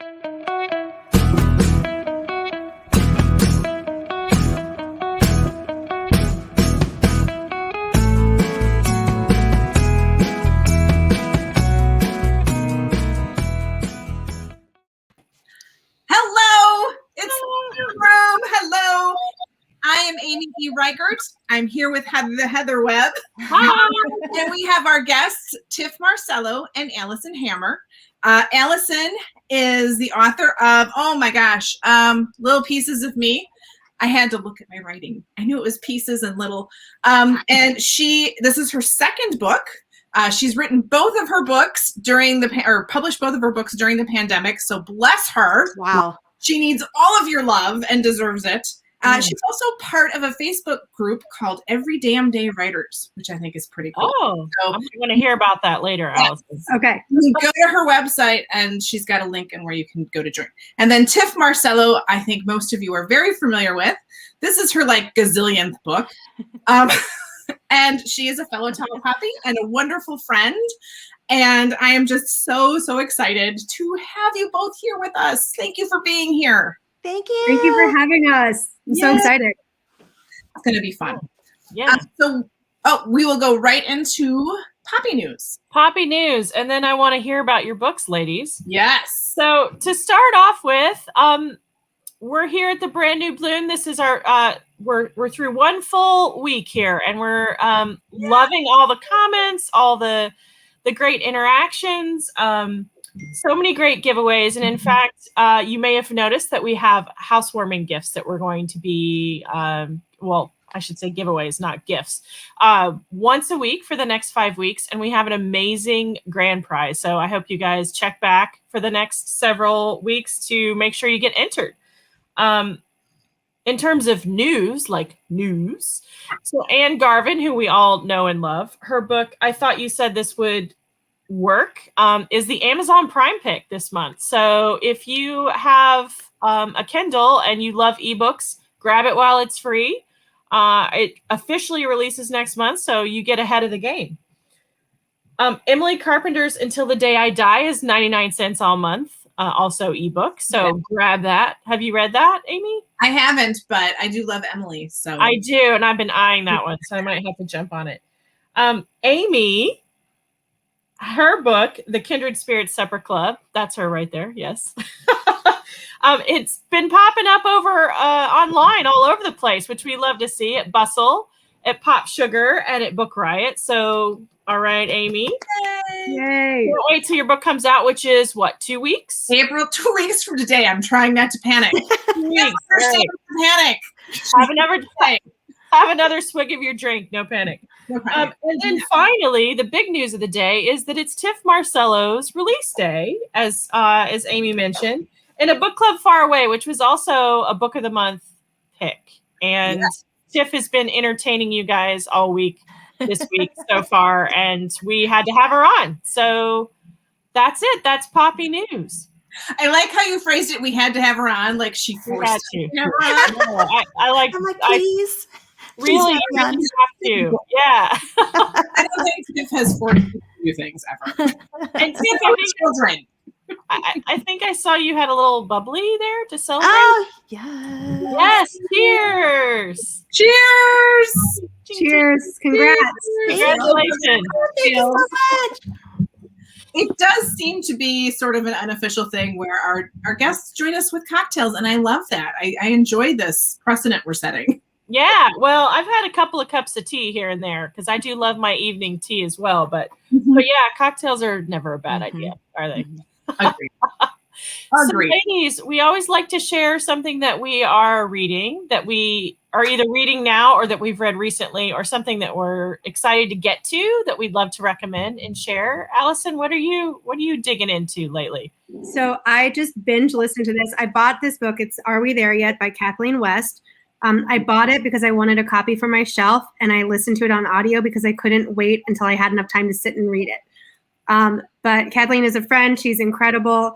Hello, it's the room. Hello, I am Amy E. Reichert. I'm here with Heather Webb. Hi. And we have our guests, Tif Marcelo and Alison Hammer. Alison is the author of, oh my gosh, Little Pieces of Me. I had to look at my writing. I knew it was pieces and little. And this is her second book. She's written both of her books published both of her books during the pandemic. So bless her. Wow. She needs all of your love and deserves it. She's also part of a Facebook group called Every Damn Day Writers, which I think is pretty cool. Oh, so, I'm going to hear about that later, Alison. Okay. You can go to her website, and she's got a link in where you can go to join. And then Tif Marcelo, I think most of you are very familiar with. This is her gazillionth book. And she is a fellow Poppy and a wonderful friend. And I am just so, so excited to have you both here with us. Thank you for being here. Thank you. Thank you for having us. I'm so excited. It's going to be fun. Yeah. We will go right into Poppy News. Poppy News. And then I want to hear about your books, ladies. Yes. So to start off with, we're here at the Brand New Bloom. This is our, we're through one full week here, and we're loving all the comments, all the great interactions, so many great giveaways. And in fact, you may have noticed that we have housewarming gifts that we're going to be, I should say giveaways, not gifts, once a week for the next 5 weeks. And we have an amazing grand prize. So I hope you guys check back for the next several weeks to make sure you get entered. In terms of news, so Anne Garvin, who we all know and love, her book, I thought you said this would work, is the Amazon Prime pick this month. So if you have a Kindle and you love ebooks, grab it while it's free. It officially releases next month, so you get ahead of the game. Emily Carpenter's Until the Day I Die is 99 cents all month. Also ebook. So grab that. Have you read that, Amy? I haven't, but I do love Emily. So I do, and I've been eyeing that one, so I might have to jump on it. Amy, her book, The Kindred Spirit Supper Club, that's her right there. Yes. It's been popping up over online all over the place, which we love to see at Bustle, at Pop Sugar, and at Book Riot. So, all right, Amy. Yay. Can't wait till your book comes out, which is what, 2 weeks? April, 2 weeks from today. I'm trying not to panic. 2 weeks. Panic. Have another swig of your drink. No panic. No panic. And then finally, the big news of the day is that it's Tif Marcelo's release day, as Amy mentioned, in a book club far away, which was also a book of the month pick. And Tif has been entertaining you guys all week this week so far, and we had to have her on. So that's it. That's Poppy News. I like how you phrased it. We had to have her on, like she forced to have her on. I'm like, please. Really, you have to. Yeah. I don't think Tif has 40 new things ever. And Tif, children. I think I saw you had a little bubbly there to celebrate. Oh, yes. Yes. Cheers. Cheers. Cheers. Congrats. Congratulations. Thank you so much. It does seem to be sort of an unofficial thing where our guests join us with cocktails, and I love that. I enjoy this precedent we're setting. Yeah, well, I've had a couple of cups of tea here and there because I do love my evening tea as well. But yeah, cocktails are never a bad idea, are they? Agreed. So, ladies, we always like to share something that we are reading, that we are either reading now or that we've read recently, or something that we're excited to get to that we'd love to recommend and share. Alison, what are you digging into lately? So I just binge listened to this. I bought this book. It's Are We There Yet by Kathleen West. I bought it because I wanted a copy for my shelf, and I listened to it on audio because I couldn't wait until I had enough time to sit and read it. But Kathleen is a friend. She's incredible.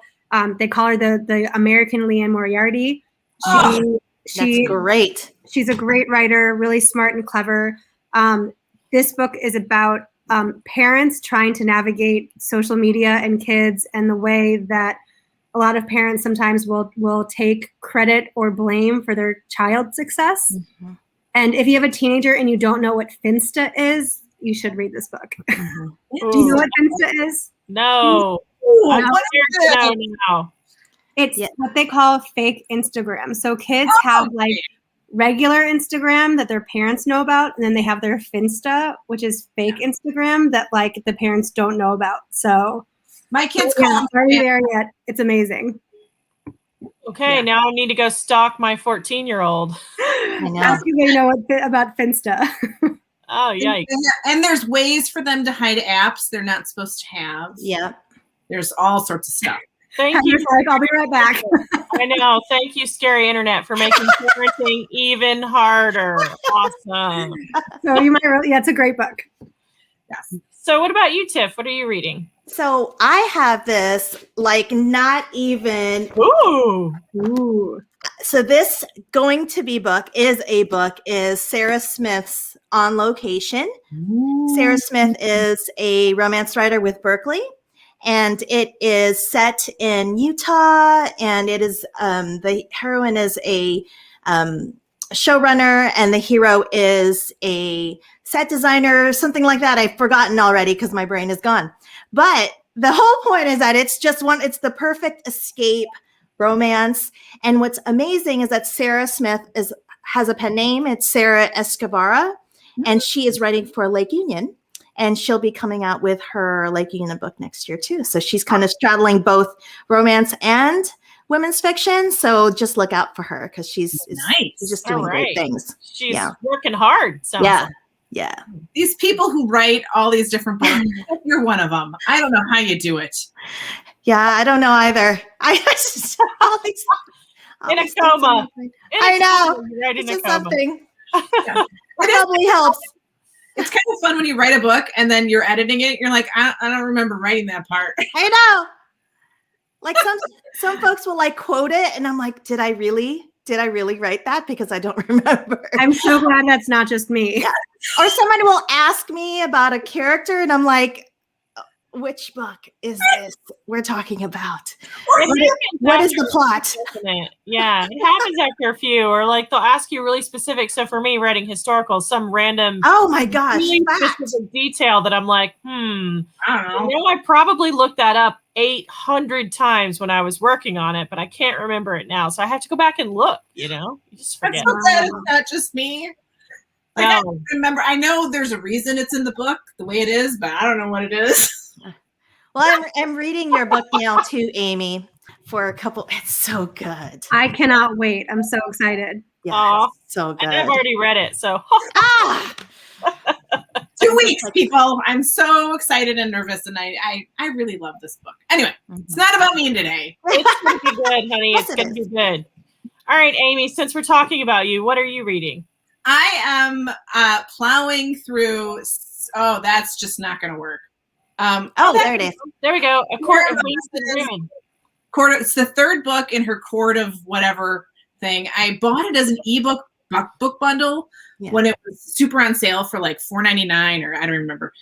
They call her the American Leanne Moriarty. That's great. She's a great writer, really smart and clever. This book is about parents trying to navigate social media and kids, and the way that a lot of parents sometimes will take credit or blame for their child's success. Mm-hmm. And if you have a teenager and you don't know what Finsta is, you should read this book. Mm-hmm. Do you know what Finsta is? No. Ooh, I'm what scared to know now. It's Yeah. what they call fake Instagram. So kids have like regular Instagram that their parents know about, and then they have their Finsta, which is fake Instagram that like the parents don't know about. So my kids call them are we there yet? It's amazing. Okay, Yeah. now I need to go stalk my 14-year-old. I know. Ask if they know about Finsta. Oh, yikes. And there's ways for them to hide apps they're not supposed to have. Yeah. There's all sorts of stuff. Thank you. Heather's like, I'll be right back. I know. Thank you, Scary Internet, for making parenting even harder. Awesome. So you might really, yeah, it's a great book. Yes. So what about you, Tiff? What are you reading? So I have this, like, not even. Ooh. Ooh. So this going to be book is Sarah Smith's On Location. Sarah Smith is a romance writer with Berkeley, and it is set in Utah, and it is the heroine is a showrunner, and the hero is a set designer, something like that. I've forgotten already because my brain is gone. But the whole point is that it's the perfect escape romance. And what's amazing is that Sarah Smith has a pen name. It's Sarah Escavara, and she is writing for Lake Union, and she'll be coming out with her Lake Union book next year too. So she's kind of straddling both romance and women's fiction. So just look out for her because she's just doing great things. She's working hard. Sounds Yeah. like. Yeah. These people who write all these different books, you're one of them. I don't know how you do it. Yeah, I don't know either. I just all these In a coma. I know. Right It's in a just coma. something. Yeah. It probably helps. It's kind of fun when you write a book and then you're editing it. You're like, I don't remember writing that part. I know. Like some folks will like quote it, and I'm like, did I really write that? Because I don't remember. I'm so glad that's not just me. Yeah. Or someone will ask me about a character, and I'm like, which book is this we're talking about? What is the plot? Yeah, it happens after a few, or like they'll ask you really specific. So for me, writing historical, some random Oh my gosh, really fact. specific detail that I'm like, I don't know. You know, I probably looked that up 800 times when I was working on it, but I can't remember it now. So I have to go back and look, you know? You just I'm forget. so glad it's not just me. Like, I No. don't remember. I know there's a reason it's in the book the way it is, but I don't know what it is. Well, I'm reading your book now too, Amy, for a couple. It's so good. I cannot wait. I'm so excited. Yeah, Aw. it's so good. And I've already read it, so Ah! 2 weeks, people. I'm so excited and nervous, and I really love this book. Anyway, it's not about me today. it's going to be good, honey. Yes, It's it going to is. be good. All right, Amy, since we're talking about you, what are you reading? I am plowing through. Oh, that's just not going to work. There it is. There we go. A Court of Yeah, Wasted Women. It's the third book in her Court of whatever thing. I bought it as an ebook book bundle when it was super on sale for like $4.99 or I don't remember.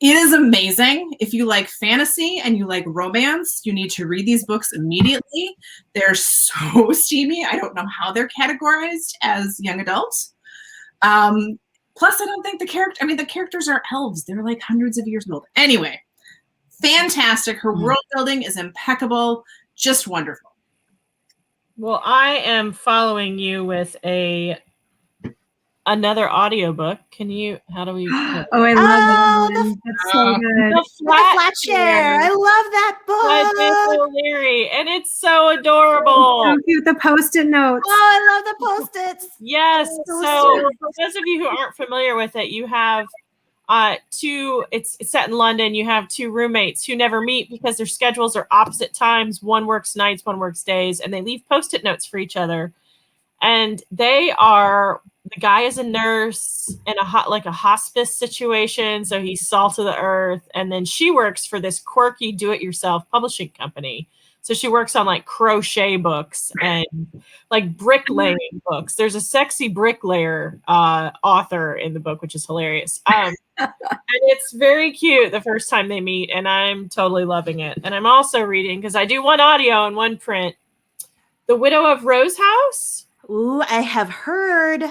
It is amazing. If you like fantasy and you like romance, you need to read these books immediately. They're so steamy. I don't know how they're categorized as young adults. Plus, I don't think the characters are elves. They're like hundreds of years old. Anyway, fantastic. Her world building is impeccable. Just wonderful. Well, I am following you with another audiobook. How do we? Oh, I love that one. That's so good. The Flatshare. I love that by Beth book. O'Leary, and it's so adorable. So cute. The Post-it notes. Oh, I love the Post-its. Yes. So So sweet. for those of you who aren't familiar with it, you have it's set in London. You have two roommates who never meet because their schedules are opposite times. One works nights, one works days, and they leave Post-it notes for each other. And the guy is a nurse in a hospice situation, so he's salt of the earth. And then she works for this quirky do-it-yourself publishing company. So she works on like crochet books and like bricklaying books. There's a sexy bricklayer author in the book, which is hilarious. And it's very cute the first time they meet, and I'm totally loving it. And I'm also reading, because I do one audio and one print, The Widow of Rose House. Ooh, I have heard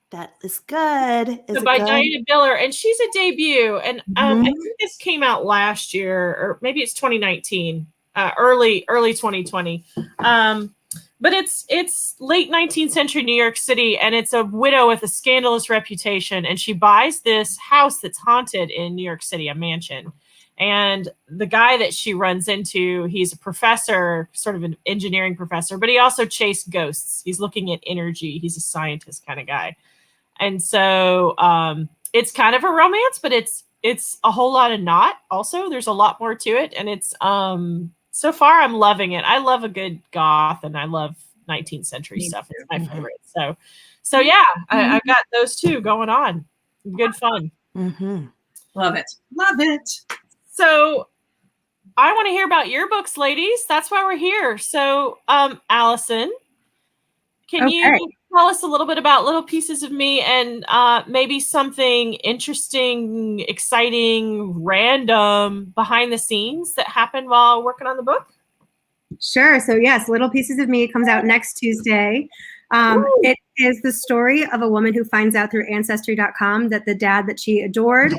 that is good. Is So it by good? Diana Biller, and she's a debut. And I think this came out last year, or maybe it's 2019, early 2020. But it's late 19th century New York City, and it's a widow with a scandalous reputation, and she buys this house that's haunted in New York City, a mansion. And the guy that she runs into, he's a professor, sort of an engineering professor, but he also chased ghosts. He's looking at energy. He's a scientist kind of guy. And so it's kind of a romance, but it's a whole lot of not. Also, there's a lot more to it, and it's so far I'm loving it. I love a good goth, and I love 19th century stuff. It's my favorite. So yeah, I got those two going on. Good fun. Love it. Love it. So I want to hear about your books, ladies. That's why we're here. So Alison, can you tell us a little bit about Little Pieces of Me, and maybe something interesting, exciting, random behind the scenes that happened while working on the book? Sure. So yes, Little Pieces of Me comes out next Tuesday. It is the story of a woman who finds out through Ancestry.com that the dad that she adored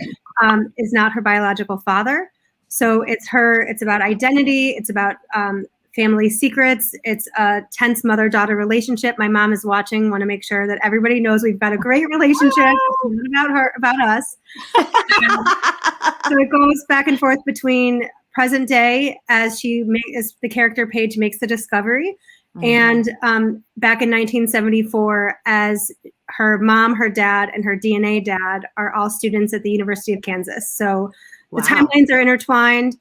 is not her biological father. So it's about identity. It's about family secrets. It's a tense mother-daughter relationship. My mom is watching, want to make sure that everybody knows we've got a great relationship. It's not about us. So it goes back and forth between present day as the character Paige makes the discovery, and back in 1974 as her mom, her dad, and her DNA dad are all students at the University of Kansas. So the timelines are intertwined.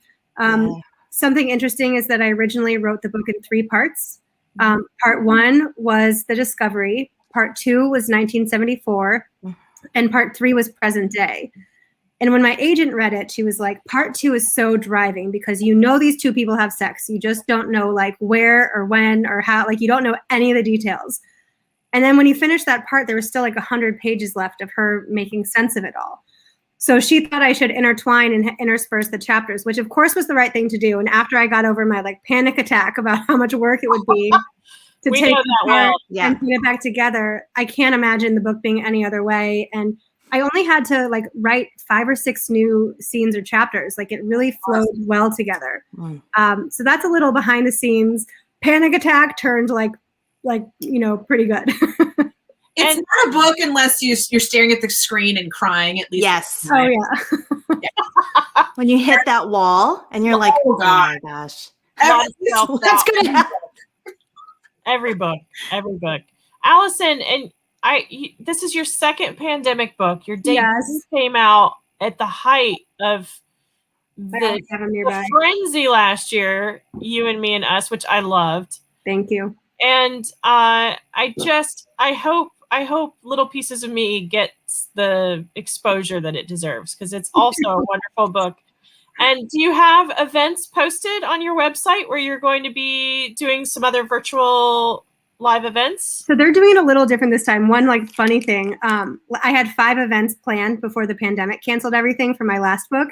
Something interesting is that I originally wrote the book in 3 parts. Part 1 was the discovery. Part 2 was 1974. And part 3 was present day. And when my agent read it, she was like, part 2 is so driving because these two people have sex. You just don't know like where or when or how, like you don't know any of the details. And then when you finish that part, there was still like 100 pages left of her making sense of it all. So she thought I should intertwine and intersperse the chapters, which of course was the right thing to do. And after I got over my like panic attack about how much work it would be to take it apart and put it back together, I can't imagine the book being any other way. And I only had to like write 5 or 6 new scenes or chapters. Like it really flowed well together. So that's a little behind the scenes. Panic attack turned like pretty good. It's not a book unless you're staring at the screen and crying at least. Yes. Oh yeah. When you hit that wall and you're like, oh my gosh. That's good. Every book. Alison, and this is your second pandemic book. Your debut came out at the height of the frenzy last year, You and Me and Us, which I loved. Thank you. And I hope Little Pieces of Me gets the exposure that it deserves, because it's also a wonderful book. And do you have events posted on your website where you're going to be doing some other virtual live events? So they're doing it a little different this time. One like funny thing, I had 5 events planned before the pandemic canceled everything for my last book.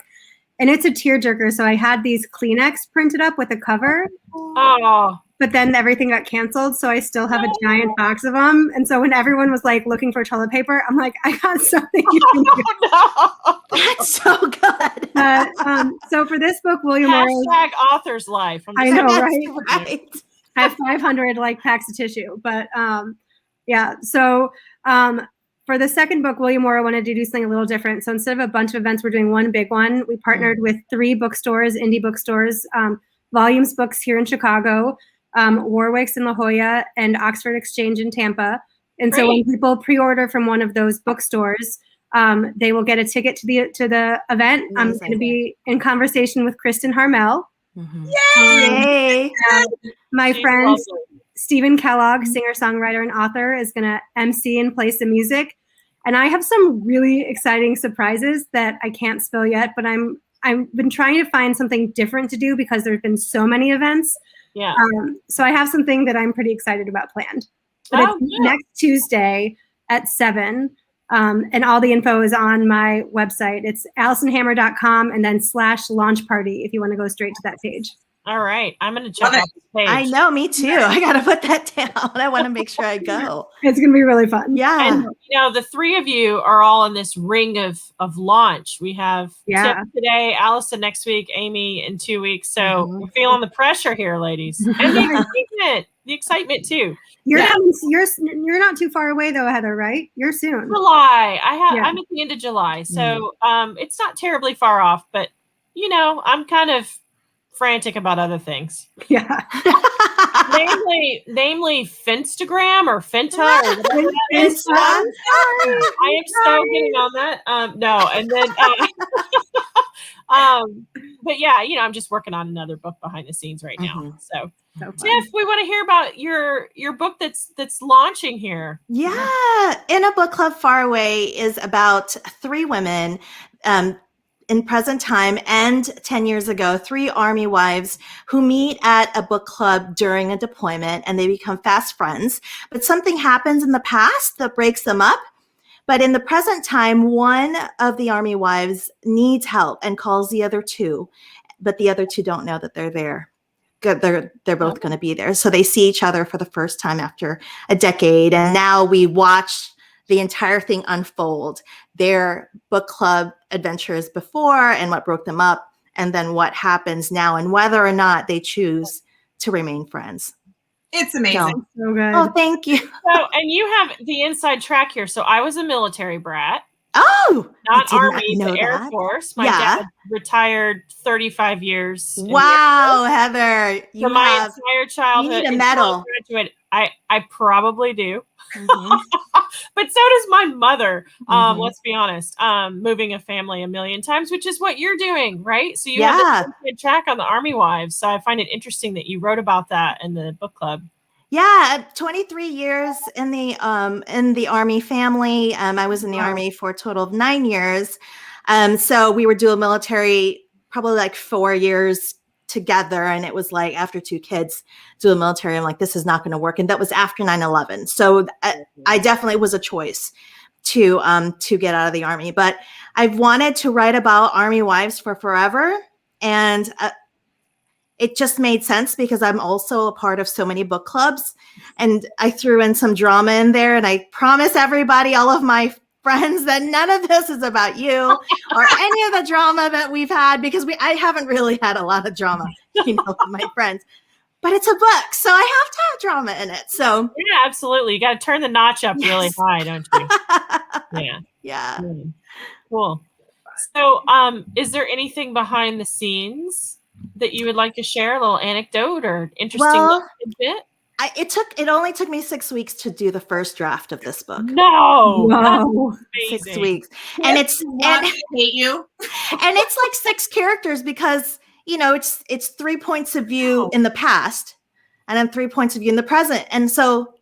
And it's a tearjerker. So I had these Kleenex printed up with a cover. Oh. But then everything got canceled, so I still have a giant box of them. And so when everyone was like looking for toilet paper, I'm like, I got something. That's so good. So for this book, William Hashtag author's life. I know, right? I have 500 like packs of tissue, but yeah. So for the second book, William Morrow wanted to do something a little different. So instead of a bunch of events, we're doing one big one. We partnered with 3 bookstores, indie bookstores, Volumes Books here in Chicago, Warwick's in La Jolla, and Oxford Exchange in Tampa. And so when people pre-order from one of those bookstores, they will get a ticket to the event. I'm going to be in conversation with Kristen Harmel. Yay! My friend Stephen Kellogg, singer-songwriter and author, is going to MC and play some music. And I have some really exciting surprises that I can't spill yet, but I've been trying to find something different to do because there's been so many events. Yeah. So I have something that I'm pretty excited about planned. But Oh, it's good. next Tuesday at 7. And all the info is on my website. It's AlisonHammer.com and then /launch party if you want to go straight to that page. All right. I'm going to jump Love off the page. I know, me too. I got to put that down. I want to make sure I go. It's going to be really fun. Yeah. And the three of you are all in this ring of launch. We have Tip today, Allison next week, Amy in 2 weeks. So we're feeling the pressure here, ladies, and the excitement too. You're not too far away though, Heather, right? You're soon. July. I'm at the end of July, so it's not terribly far off. But I'm kind of frantic about other things. Yeah. namely Finstagram or Finta or whatever that is. I am so getting on that. No, and then but yeah, I'm just working on another book behind the scenes right now. So Tiff, we want to hear about your book that's launching here. Yeah. In a Book Club Far Away is about 3 women in present time and 10 years ago, 3 Army wives who meet at a book club during a deployment and they become fast friends. But something happens in the past that breaks them up. But in the present time, one of the Army wives needs help and calls the other 2, but the other 2 don't know that they're there. They're both going to be there. So they see each other for the first time after a decade. And now we watch the entire thing unfold, their book club adventures before and what broke them up, and then what happens now and whether or not they choose to remain friends. It's amazing. So good. Oh, thank you. So, and you have the inside track here. So I was a military brat. Oh, not Army, the Air Force. My dad retired 35 years. Wow, Heather. So my entire childhood. You need a medal. I probably do. But so does my mother. Let's be honest. Moving a family a million times, which is what you're doing, right? So you have this good track on the Army wives. So I find it interesting that you wrote about that in the book club. Yeah, 23 years in the Army family. I was in the Army for a total of 9 years. So we were dual military, probably like 4 years together. And it was like after 2 kids, dual military, I'm like, this is not going to work. And that was after 9/11. So I definitely was a choice to get out of the Army. But I've wanted to write about Army wives for forever. And it just made sense because I'm also a part of so many book clubs, and I threw in some drama in there. And I promise everybody, all of my friends, that none of this is about you or any of the drama that we've had, because I haven't really had a lot of drama, with my friends. But it's a book, so I have to have drama in it. So yeah, absolutely. You got to turn the notch up really high, don't you? Yeah. Cool. So, is there anything behind the scenes that you would like to share? A little anecdote or interesting bit? It only took me 6 weeks to do the first draft of this book. No, 6 weeks, and I hate you. And it's like 6 characters because it's 3 points of view in the past, and then 3 points of view in the present, and so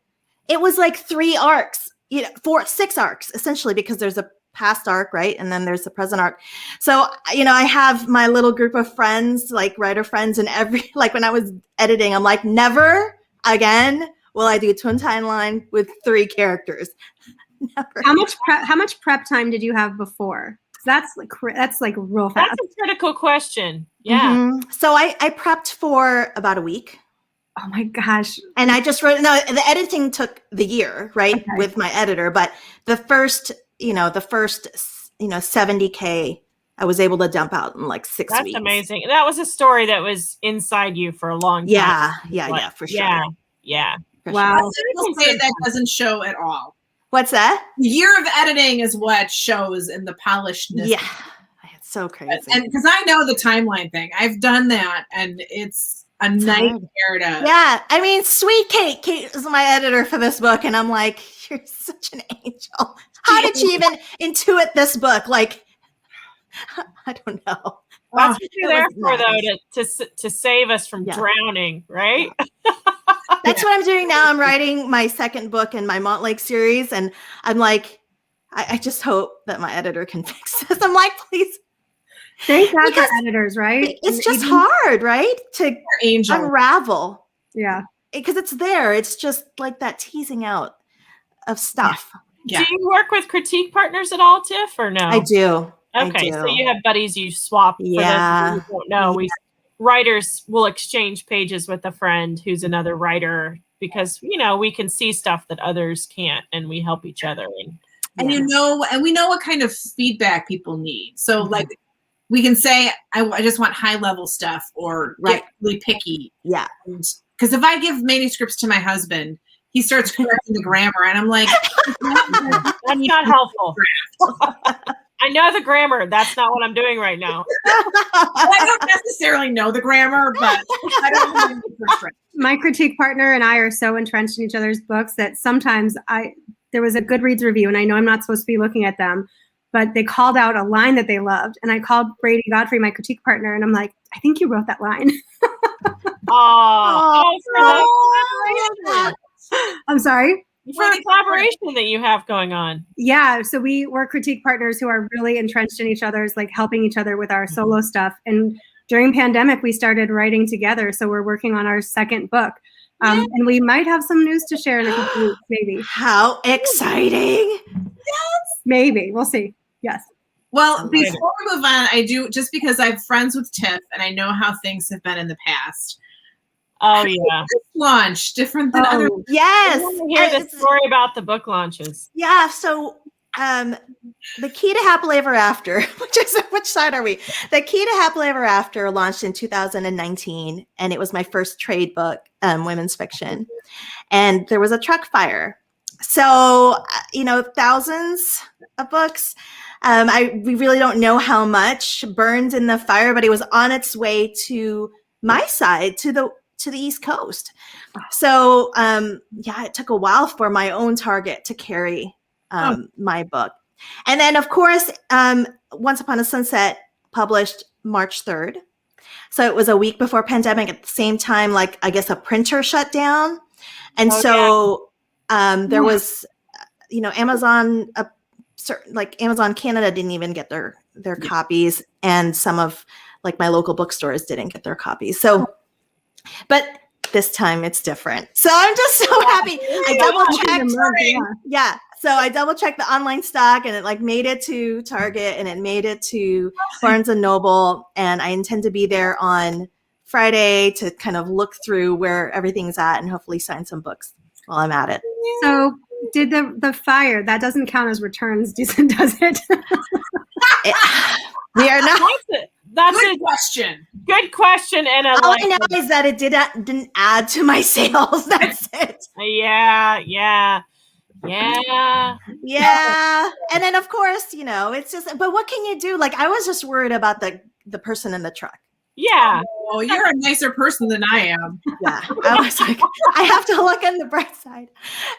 it was like 3 arcs, 6 arcs essentially, because there's a past arc, right? And then there's the present arc. So, I have my little group of friends, like writer friends, and like when I was editing, I'm like, never again will I do a twin timeline with 3 characters. Never. How much prep time did you have before? That's like real fast. That's a critical question. Yeah. Mm-hmm. So I prepped for about a week. Oh my gosh. And I just wrote, the editing took the year, right? Okay. With my editor, but the first 70K, I was able to dump out in like 6 weeks. That's amazing. That was a story that was inside you for a long time. Yeah, for sure. Yeah. Wow. People say that doesn't show at all. What's that? The year of editing is what shows in the polishedness. Yeah. It's so crazy. And because I know the timeline thing. I've done that, and it's a nightmare to. Yeah. I mean, sweet Kate. Kate is my editor for this book, and I'm like, you're such an angel. How did you even intuit this book? Like, I don't know. That's what you're there for, though, to save us from drowning, right? That's what I'm doing now. I'm writing my second book in my Montlake series, and I'm like, I just hope that my editor can fix this. I'm like, please. Thank God Because for editors, right? it's just hard, right? To Angel. unravel. Yeah. Because it's there. It's just like that teasing out of stuff. Yeah. Do you work with critique partners at all, Tiff, or no? I do. Okay, I do. so you have buddies you swap. Yeah. For those who don't know, writers will exchange pages with a friend who's another writer because we can see stuff that others can't, and we help each other. And and we know what kind of feedback people need. So like we can say, I just want high level stuff, or get really picky. Yeah. Because if I give manuscripts to my husband, he starts correcting the grammar, and I'm like, that's not helpful. I know the grammar. That's not what I'm doing right now. I don't necessarily know the grammar, but I don't know the first rate. My critique partner and I are so entrenched in each other's books that sometimes there was a Goodreads review, and I know I'm not supposed to be looking at them, but they called out a line that they loved, and I called Brady Godfrey, my critique partner, and I'm like, I think you wrote that line. I'm sorry? For the collaboration that you have going on. Yeah, so we're critique partners who are really entrenched in each other's, like helping each other with our solo stuff. And during pandemic, we started writing together. So we're working on our second book. And we might have some news to share in a couple weeks, maybe. How exciting. Yes. Maybe. We'll see. Yes. Well, before we move on, I do, just because I'm friends with Tiff and I know how things have been in the past. Oh, yeah. Launch different than other. Yes. I want to hear the story about the book launches. Yeah. So the Key to Happily Ever After, which side are we? The Key to Happily Ever After launched in 2019, and it was my first trade book, women's fiction. And there was a truck fire. So, thousands of books. We really don't know how much burned in the fire, but it was on its way to my side, to the East Coast. So, it took a while for my own Target to carry my book. And then, of course, Once Upon a Sunset published March 3rd. So it was a week before pandemic. At the same time, like, I guess a printer shut down. And there was, Amazon, Amazon Canada didn't even get their copies. And some of like my local bookstores didn't get their copies. So, but this time it's different. So I'm just so happy. I double-checked. So I double-checked the online stock, and it made it to Target, and it made it to Barnes & Noble. And I intend to be there on Friday to kind of look through where everything's at and hopefully sign some books while I'm at it. So did the fire, that doesn't count as returns, does it? We are not. That's good question. Good question, and all I know is that it didn't add to my sales. That's it. Yeah. And then of course, it's just. But what can you do? Like, I was just worried about the person in the truck. Yeah. Oh, you're a nicer person than I am. Yeah. I was like, I have to look on the bright side.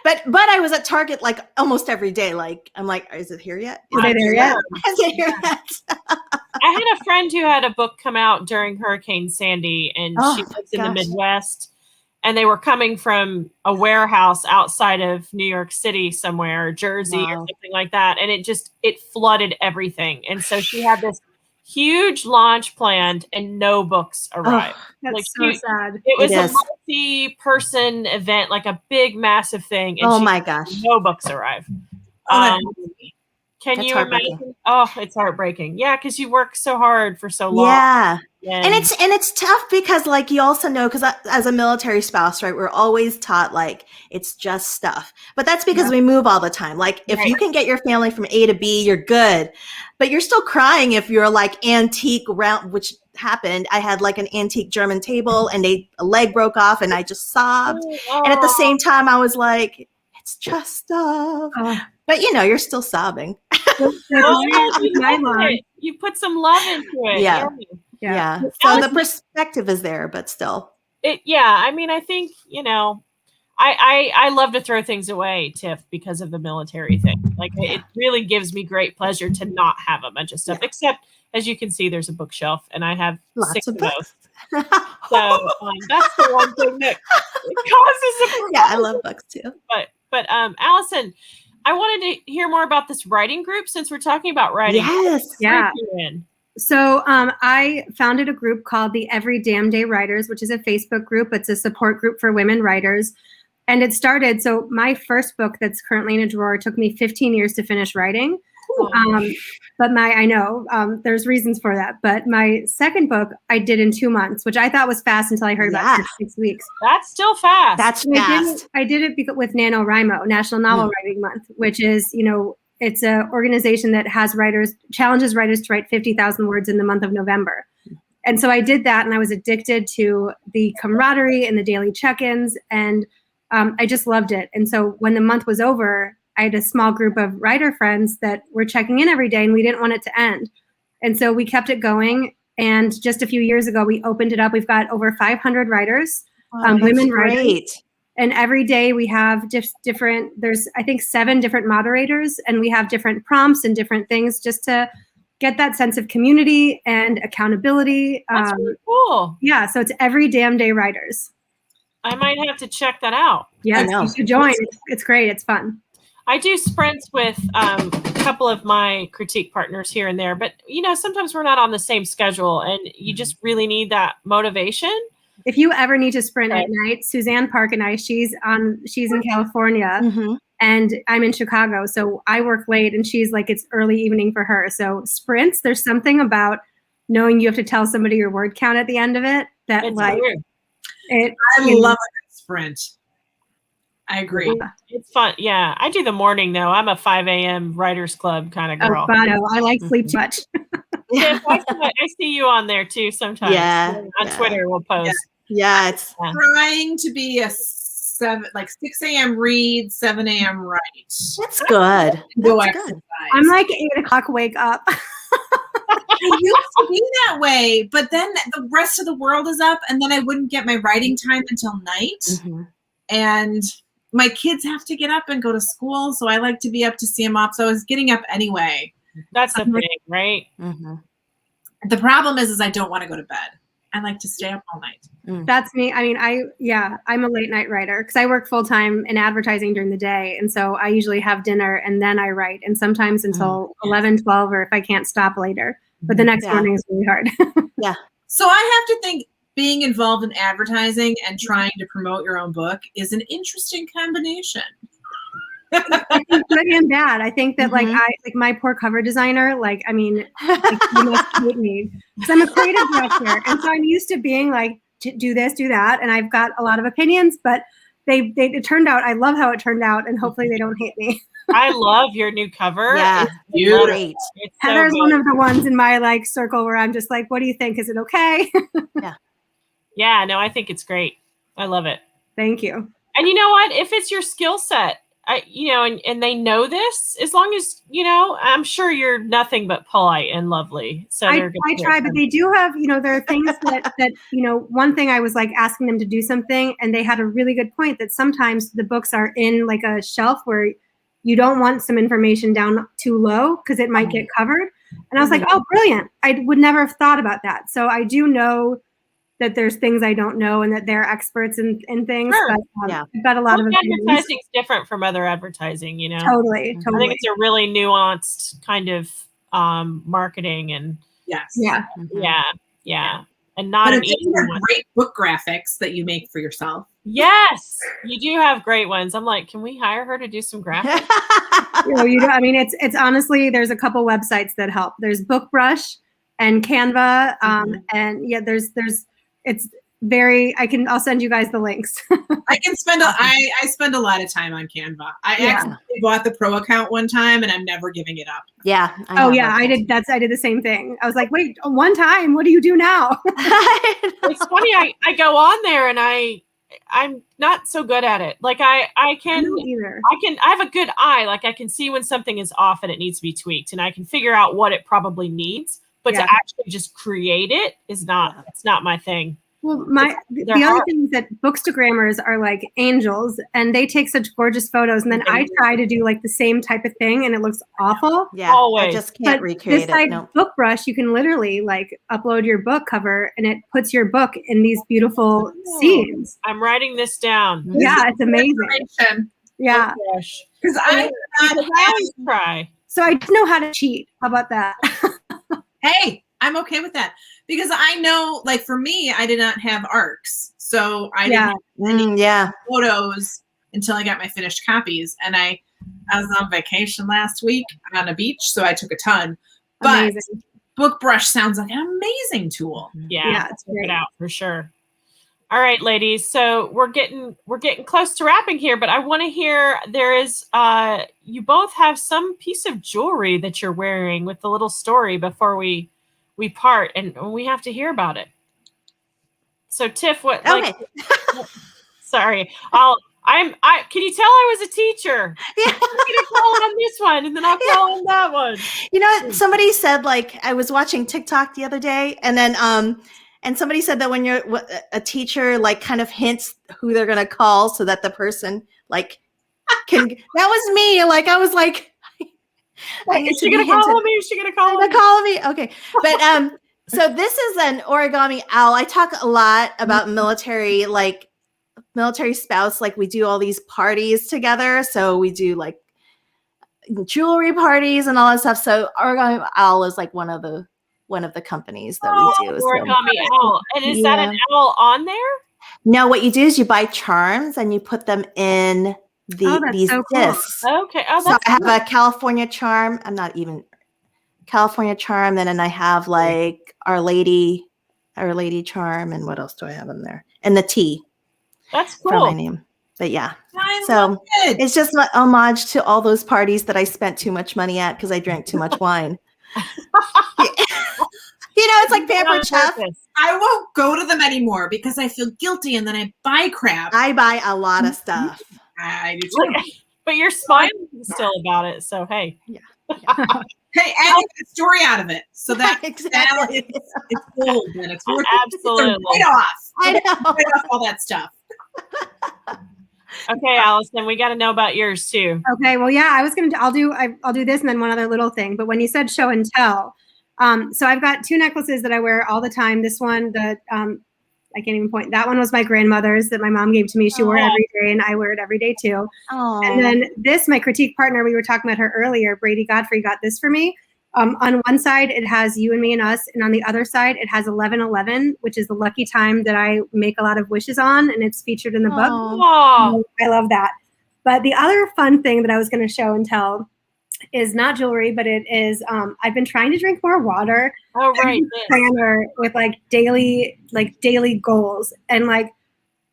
But I was at Target like almost every day. Like, I'm like, is it here yet? Is it here yet? I had a friend who had a book come out during Hurricane Sandy, and she lives in the Midwest, and they were coming from a warehouse outside of New York City somewhere, or Jersey or something like that. And it flooded everything. And so she had this huge launch planned and no books arrived. That's so sad. It was a multi-person event, like a big, massive thing. And my gosh. No books arrived. Can you imagine? Oh, it's heartbreaking. Yeah, because you work so hard for so long. Yeah. And it's tough because, like, you also know, because as a military spouse, right, we're always taught like it's just stuff. But that's because we move all the time. Like, if you can get your family from A to B, you're good. But you're still crying if you're like antique round, which happened. I had like an antique German table, and a leg broke off, and I just sobbed. And at the same time, I was like, it's just stuff. But you're still sobbing. You put some love into it. Yeah. So the perspective is there, but still. I mean, I think, I love to throw things away, Tiff, because of the military thing. Like, it really gives me great pleasure to not have a bunch of stuff, except, as you can see, there's a bookshelf, and I have lots 6 of of those. So that's the one thing that causes a problem. Yeah, I love books too. But Alison, I wanted to hear more about this writing group, since we're talking about writing. Yes. Yeah. So I founded a group called the Every Damn Day Writers, which is a Facebook group. It's a support group for women writers. And it started, so my first book that's currently in a drawer took me 15 years to finish writing. But I know there's reasons for that. But my second book I did in 2 months, which I thought was fast until I heard about it for 6 weeks. That's still fast. That's fast. I did it with NaNoWriMo, National Novel Writing Month, which is, it's an organization that has challenges writers to write 50,000 words in the month of November. And so I did that, and I was addicted to the camaraderie and the daily check-ins, and I just loved it. And so when the month was over, I had a small group of writer friends that were checking in every day, and we didn't want it to end. And so we kept it going. And just a few years ago, we opened it up. We've got over 500 writers, women writers. And every day we have there's, I think, 7 different moderators, and we have different prompts and different things just to get that sense of community and accountability. That's really cool. Yeah. So it's Every Damn Day Writers. I might have to check that out. Yes, you should join. It's great. It's fun. I do sprints with a couple of my critique partners here and there, but sometimes we're not on the same schedule, and you just really need that motivation. If you ever need to sprint at night, Suzanne Park and I, she's in California and I'm in Chicago. So I work late, and she's like, it's early evening for her. So sprints, there's something about knowing you have to tell somebody your word count at the end of it that It's like weird. I love a good sprint. I agree. Yeah. It's fun. Yeah. I do the morning though. I'm a 5 a.m. writers club kind of girl. No, I like sleep too much. Yeah, I see you on there too sometimes. Yeah. On Twitter we'll post. Yeah, it's Trying to be a 6 a.m. read, 7 a.m. write. that's good. Go That's exercise. good. I'm like 8 o'clock wake up. I used to be that way, but then the rest of the world is up, and then I wouldn't get my writing time until night. And my kids have to get up and go to school, so I like to be up to see them off. So I was getting up anyway. That's the thing, right? The problem is I don't want to go to bed. I like to stay up all night. That's me. I mean, I'm a late night writer because I work full time in advertising during the day. And so I usually have dinner and then I write, and sometimes until 11, 12, or if I can't stop later. But the next morning is really hard. So I have to think being involved in advertising and trying to promote your own book is an interesting combination. I think good and bad. I think that like my poor cover designer, you must hate me because I'm a creative director, and so I'm used to being like, do this, do that, and I've got a lot of opinions. But it turned out, I love how it turned out, and hopefully they don't hate me. I love your new cover. Yeah, beautiful. great. It's so Heather's good. one of the ones in my like circle where I'm just like, what do you think? Is it okay? Yeah, no, I think it's great. I love it. Thank you. And you know what? If it's your skill set, and they know this, as long as, I'm sure you're nothing but polite and lovely. So I try, but they do have, there are things that, one thing I was like asking them to do something, and they had a really good point that sometimes the books are in like a shelf where you don't want some information down too low because it might get covered. And I was like, oh, brilliant. I would never have thought about that. So I do know that there's things I don't know and that they're experts in things. Sure. But I've got a lot of opinions. Advertising is different from other advertising, Totally. I think it's a really nuanced kind of marketing and Yes. and not But an it's easy one. great book graphics that you make for yourself. Yes, you do have great ones. I'm like, can we hire her to do some graphics? It's honestly, there's a couple websites that help. There's BookBrush and Canva, and it's very. I'll send you guys the links. I can spend I spend a lot of time on Canva. I actually bought the pro account one time, and I'm never giving it up. Yeah. I did. I did the same thing. I was like, wait, one time. What do you do now? It's funny. I go on there and I'm not so good at it. Like I have a good eye. Like I can see when something is off and it needs to be tweaked, and I can figure out what it probably needs. But to actually just create it is not. It's not my thing. Well, the other thing is that bookstagrammers are like angels, and they take such gorgeous photos, and then I try to do like the same type of thing, and it looks awful. Yeah, always. I just can't recreate this it. No. BookBrush, you can literally like upload your book cover, and it puts your book in these beautiful scenes. I'm writing this down. Yeah, it's amazing. Yeah, because I always try. So I know how to cheat. How about that? Hey, I'm okay with that because I know, like for me, I did not have ARCs, so I didn't have any photos until I got my finished copies. And I was on vacation last week on a beach, so I took a ton. But BookBrush sounds like an amazing tool. Yeah, it's check it out for sure. All right, ladies. So we're getting close to wrapping here, but I want to hear there is you both have some piece of jewelry that you're wearing with the little story before we part, and we have to hear about it. So Tif, what? Okay. Sorry, can you tell I was a teacher? Yeah. I'm gonna call on this one, and then I'll call on that one. You know, somebody said, like, I was watching TikTok the other day, and then and somebody said that when you're a teacher, like, kind of hints who they're gonna call so that the person, like, can. That was me. Like, I was like, is she gonna call me? Is she gonna call me? Call me? Okay, but so this is an Origami Owl. I talk a lot about military spouse. Like, we do all these parties together. So we do like jewelry parties and all that stuff. So Origami Owl is like one of the companies that we do. Origami Owl. And is that an owl on there? No, what you do is you buy charms and you put them in these discs. Cool. Okay. Oh, so I have a California charm. I'm not even California charm. And I have like Our Lady charm. And what else do I have in there? And the T. That's cool. For my name. But yeah. So it's just an homage to all those parties that I spent too much money at because I drank too much wine. You know, it's like Pampered Chef. I won't go to them anymore because I feel guilty and then I buy crap. I buy a lot of stuff. I do too. But you're smiling still about it. So, hey. Yeah. Hey, and get a story out of it. So that exactly. It's gold then. It's worth absolutely. It's right off. I know. Right off all that stuff. Okay, Alison, we got to know about yours too. Okay, well, yeah, I'll do this and then one other little thing. But when you said show and tell, so I've got two necklaces that I wear all the time. This one, I can't even point. That one was my grandmother's that my mom gave to me. She wore it every day, and I wear it every day too. Aww. And then this, my critique partner, we were talking about her earlier, Brady Godfrey, got this for me. On one side, it has You and Me and Us, and on the other side, it has 11/11, which is the lucky time that I make a lot of wishes on, and it's featured in the book. Aww. I love that. But the other fun thing that I was going to show and tell is not jewelry, but it is. I've been trying to drink more water. Oh, right. Planner with like daily goals, and like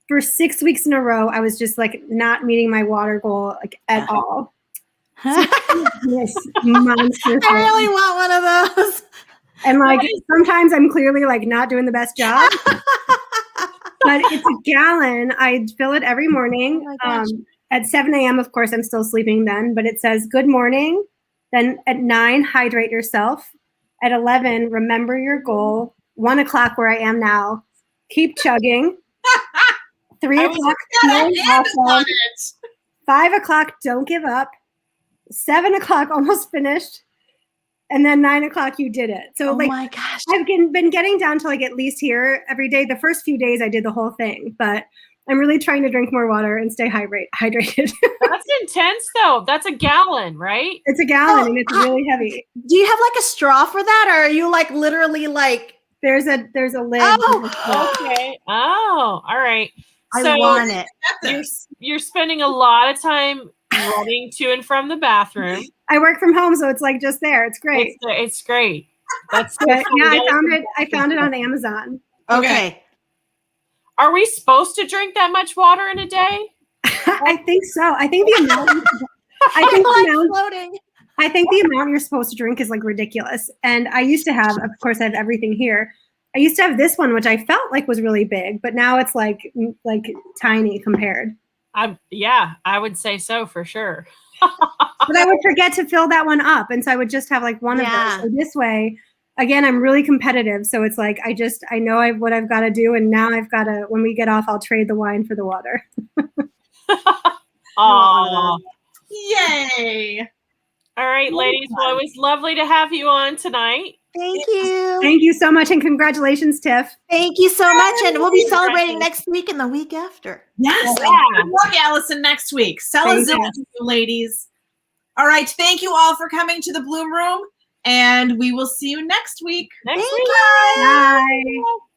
for 6 weeks in a row, I was just like not meeting my water goal like at all. This monster. I really want one of those. And like sometimes I'm clearly like not doing the best job. But it's a gallon. I fill it every morning. At 7 a.m., of course, I'm still sleeping then, but it says, good morning. Then at 9, hydrate yourself. At 11, remember your goal. 1 o'clock, where I am now, keep chugging. 3 o'clock, 5 o'clock, don't give up. 7 o'clock, almost finished. And then 9 o'clock, you did it. So my gosh. I've been getting down to like at least here every day. The first few days I did the whole thing, but I'm really trying to drink more water and stay hydrated. That's intense though. That's a gallon, right? It's a gallon and it's really heavy. Do you have like a straw for that, or are you like literally like there's a lid? Oh, okay. Oh, all right. I want it. You're spending a lot of time running to and from the bathroom. I work from home, so it's like just there. It's great. It's great. That's yeah. I found it on Amazon. Okay. Are we supposed to drink that much water in a day? I think so. I think the amount. I think the amount you're supposed to drink is like ridiculous. And I used to have, of course, I have everything here. I used to have this one, which I felt like was really big, but now it's like tiny compared. I would say so for sure. But I would forget to fill that one up, and so I would just have like one of those. So this way, again, I'm really competitive, so it's like I know what I've got to do, and now I've got to. When we get off, I'll trade the wine for the water. Aww. Yay! All right, ladies. Well, it was lovely to have you on tonight. Thank you. Thank you so much, and congratulations, Tif. Thank you so much, and we'll be celebrating next week and the week after. Yes. Good luck, Alison, next week. Sell a zillion, ladies. All right. Thank you all for coming to the Bloom Room. And we will see you next week. Next Thank week. you. Bye.